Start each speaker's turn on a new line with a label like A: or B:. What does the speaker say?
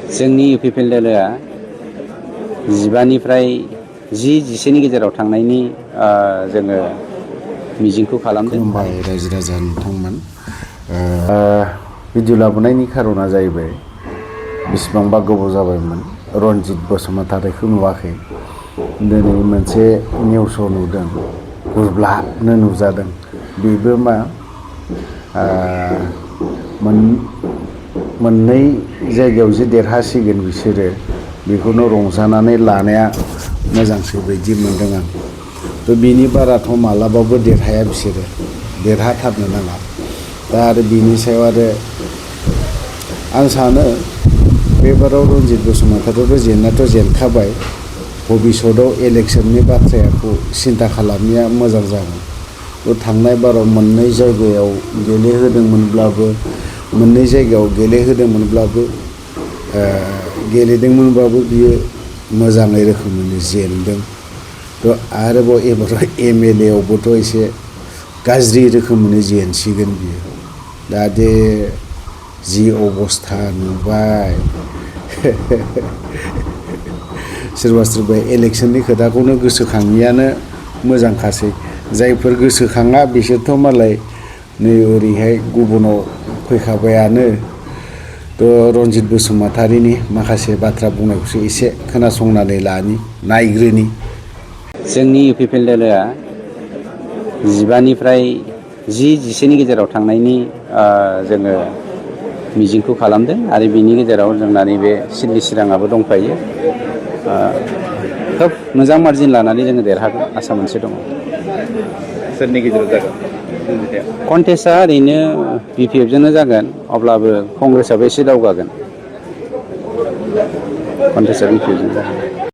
A: जोंनि इउपिपिएल दोलोआ 15निफ्राय 10-11नि गेजेराव थांनायनि जोङो मिजिंखौ खालामदों।
B: खुलुमबाय रायजो राजा नोंथांमोन। भिडिअ लाबोनायनि खारना जाहैबाय बेसेबांबा गोबाव जाबायमोन रनजित बसुमतारीखौ नुवाखै। दिनै मोनसे निउसाव नुदों, गुरब्लानो नुजादों। बेबो मा मोननै जायगायाव जे देरहासिगोन बिसोरो, बेखौनो रंजानानै लानाया मोजांसो बायदि मोनदों आं। थ' बिनि बाराथ' मालाबाबो देरहाया बिसोरो, देरहाथारनो नाङा। दा आरो बिनि सायाव आरो आं सानो बेबाराव रनजित बसुमतारीयाबो जेननायाथ' जेनखाबाय। भबिष्यतआव इलेक्सननि बाथ्राखौ सिन्था खालामनाया मोजां जागोन। थ' थांनाय बाराव मोननै जायगायाव गेलेदोंमोनब्लाबो बियो मोजाङै रोखोमैनो जेनदों। थ' आरोबाव एबाराव MLA आवबोथ' एसे गाज्रि रोखोमैनो जेनसिगोन बियो। दा दे जि अबस्था नुबाय सोरबा इलेक्सननि खोथाखौनो गोसोखाङियानो मोजांखासै। जायफोर गोसोखाङा बिसोरथ' मालाय नै ओरैहाय गुबुनाव फैखाबायानो। थ' रनजित बसुमतारीनि माखासे बाथ्रा बुंनायखौसो एसे खोनासंनानै नायग्रोनि।
A: जोंनि इउपिपिएल दोलोआ 15निफ्राय 10-11नि गेजेराव थांनायनि जोङो मिजिंखौ खालामदों आरो बिनि गेजेराव जोंना नैबे सिदलि चिराङाबो दंफायो। खोब मोजां मार्जिन लानानै जोङो देरहागोन आसा मोनसे दङ।
C: सोरनि गेजेराव जागोन?
A: कन्टेस्टआ ओरैनो BPF जोंनो जागोन, अब्लाबो कंग्रेसआबो एसे दावगागोन। कन्टेस्टआ BPF जों जागोन।